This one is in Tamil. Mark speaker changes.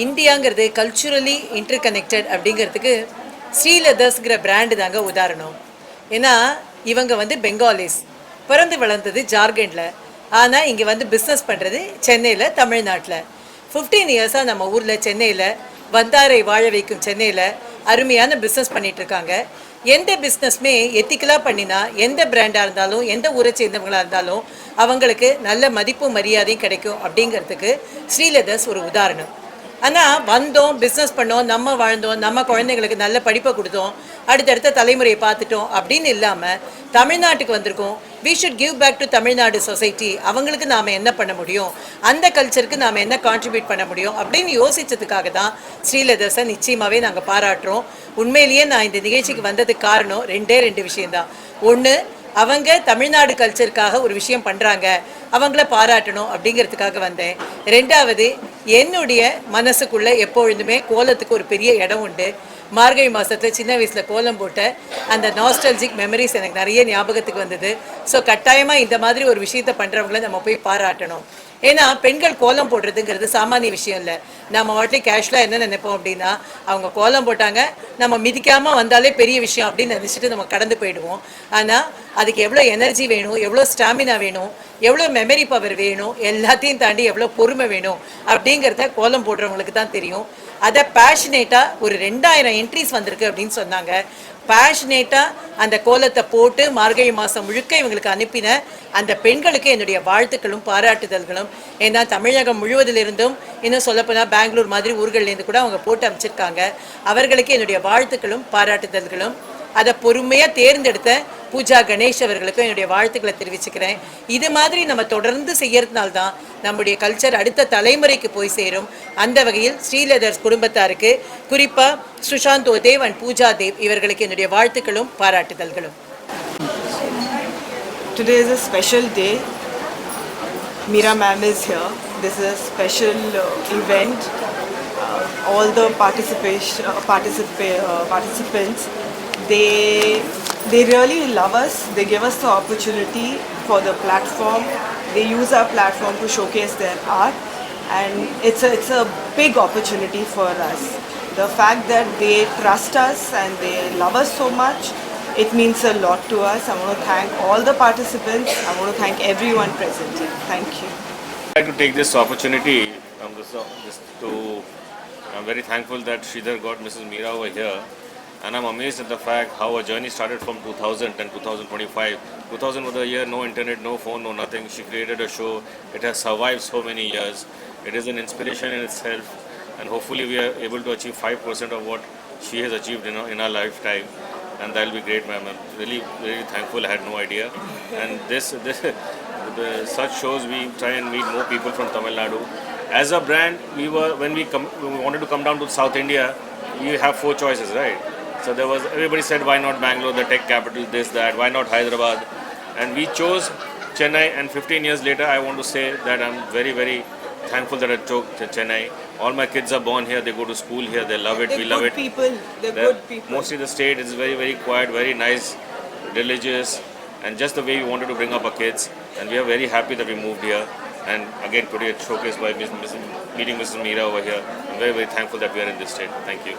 Speaker 1: இந்தியாங்கிறது கல்ச்சுரலி இன்டர் கனெக்டட் அப்படிங்கிறதுக்கு ஸ்ரீலதர்ஸ்ங்கிற பிராண்டு தாங்க உதாரணம். ஏன்னா இவங்க வந்து பெங்காலிஸ், பிறந்து வளர்ந்தது ஜார்க்கண்டில், ஆனால் இங்கே வந்து பிஸ்னஸ் பண்ணுறது சென்னையில், தமிழ்நாட்டில். 15 இயர்ஸாக நம்ம ஊரில் சென்னையில் வந்தாரை வாழ வைக்கும் சென்னையில் அருமையான பிஸ்னஸ் பண்ணிகிட்ருக்காங்க. எந்த பிஸ்னஸ்மே எத்திக்கலாக பண்ணினா எந்த பிராண்டாக இருந்தாலும் எந்த ஊரை சேர்ந்தவங்களாக இருந்தாலும் அவங்களுக்கு நல்ல மதிப்பும் மரியாதையும் கிடைக்கும் அப்படிங்கிறதுக்கு ஸ்ரீலதர்ஸ் ஒரு உதாரணம். ஆனால் வந்தோம், பிஸ்னஸ் பண்ணோம், நம்ம வாழ்ந்தோம், நம்ம குழந்தைங்களுக்கு நல்ல படிப்பை கொடுத்தோம், அடுத்தடுத்த தலைமுறையை பார்த்துட்டோம் அப்படின்னு இல்லாமல் தமிழ்நாட்டுக்கு வந்திருக்கோம். We should give back to Tamil Nadu society. அவங்களுக்கு நாம் என்ன பண்ண முடியும், அந்த கல்ச்சருக்கு நாம் என்ன கான்ட்ரிபியூட் பண்ண முடியும் அப்படின்னு யோசித்ததுக்காக தான் ஸ்ரீலதர்ஸை நிச்சயமாகவே நாங்கள் பாராட்டுறோம். உண்மையிலேயே நான் இந்த நிகழ்ச்சிக்கு வந்ததுக்கு காரணம் ரெண்டு விஷயந்தான். ஒன்று, அவங்க தமிழ்நாடு கல்ச்சருக்காக ஒரு விஷயம் பண்ணுறாங்க, அவங்கள பாராட்டணும் அப்படிங்கிறதுக்காக வந்தேன். ரெண்டாவது, என்னுடைய மனசுக்குள்ளே எப்பொழுதுமே கோலத்துக்கு ஒரு பெரிய இடம் உண்டு. மார்கழி மாதத்தில் சின்ன வயசில் கோலம் போட்ட அந்த நாஸ்டாலஜிக் மெமரிஸ் எனக்கு நிறைய ஞாபகத்துக்கு வந்தது. ஸோ கட்டாயமாக இந்த மாதிரி ஒரு விஷயத்தை பண்ணுறவங்கள நம்ம போய் பாராட்டணும். ஏன்னா பெண்கள் கோலம் போடுறதுங்கிறது சாமானிய விஷயம் இல்லை. நம்ம வாட்டிலே கேஷுவலாக என்ன நினைப்போம் அப்படின்னா, அவங்க கோலம் போட்டாங்க, நம்ம மிதிக்காமல் வந்தாலே பெரிய விஷயம் அப்படின்னு நினச்சிட்டு நம்ம கடந்து போயிடுவோம். ஆனால் அதுக்கு எவ்வளோ எனர்ஜி வேணும், எவ்வளோ ஸ்டாமினா வேணும், எவ்வளோ மெமரி பவர் வேணும், எல்லாத்தையும் தாண்டி எவ்வளோ பொறுமை வேணும் அப்படிங்கிறத கோலம் போடுறவங்களுக்கு தான் தெரியும். அதை பேஷனேட்டாக ஒரு 2000 என்ட்ரிஸ் வந்திருக்கு அப்படின்னு சொன்னாங்க. பேஷனேட்டாக அந்த கோலத்தை போட்டு மார்கழி மாதம் முழுக்க இவங்களுக்கு அனுப்பின அந்த பெண்களுக்கு என்னுடைய வாழ்த்துக்களும் பாராட்டுதல்களும். ஏன்னா தமிழகம் முழுவதிலிருந்தும், இன்னும் சொல்லப்போனால் பெங்களூர் மாதிரி ஊர்கள்லேருந்து கூட அவங்க போட்டு அமைச்சிருக்காங்க. அவர்களுக்கு என்னுடைய வாழ்த்துக்களும் பாராட்டுதல்களும். அதை பொறுமையாக தேர்ந்தெடுத்த பூஜா கணேஷ் அவர்களுக்கும் என்னுடைய வாழ்த்துக்களை தெரிவிச்சுக்கிறேன். இது மாதிரி நம்ம தொடர்ந்து செய்யறதுனால்தான் நம்முடைய கல்ச்சர் அடுத்த தலைமுறைக்கு போய் சேரும். அந்த வகையில் ஸ்ரீலதர்ஸ் குடும்பத்தாருக்கு, குறிப்பாக சுஷாந்தோ தேவ் அண்ட் பூஜா தேவ் இவர்களுக்கு என்னுடைய வாழ்த்துக்களும் பாராட்டுதல்களும்.
Speaker 2: Today is a special day. Meera ma'am is here. This is a special event. All the participants, they really love us. They give us the opportunity for the platform. They use our platform to showcase their art, and it's a big opportunity for us. The fact that they trust us and they love us so much, it means a lot to us. I want to thank all the participants. I want to thank everyone present here. Thank you.
Speaker 3: I'd like to take this opportunity I'm very thankful that Sridhar got Mrs. Meera over here, and I'm amazed at the fact how our journey started from 2000 and 2025. 2000 was the year, no internet, no phone, no nothing. She created a show. It has survived so many years. It is an inspiration in itself, and hopefully we are able to achieve 5% of what she has achieved in our lifetime, and that will be great, ma'am. I'm really thankful. I had no idea. And such shows, we try and meet more people from Tamil Nadu. As a brand, when we wanted to come down to South India, we have 4 choices, right? So everybody said, why not Bangalore, the tech capital, this, that, why not Hyderabad? And we chose Chennai, and 15 years later, I want to say that I'm very, very thankful that I chose Chennai. All my kids are born here, they go to school here, they love it, we love it.
Speaker 2: They're good people.
Speaker 3: Mostly the state is very, very quiet, very nice, religious, and just the way we wanted to bring up our kids. And we are very happy that we moved here. And again, today it's showcased by meeting Mrs. Meera over here. I'm very, very thankful that we are in this state. Thank you.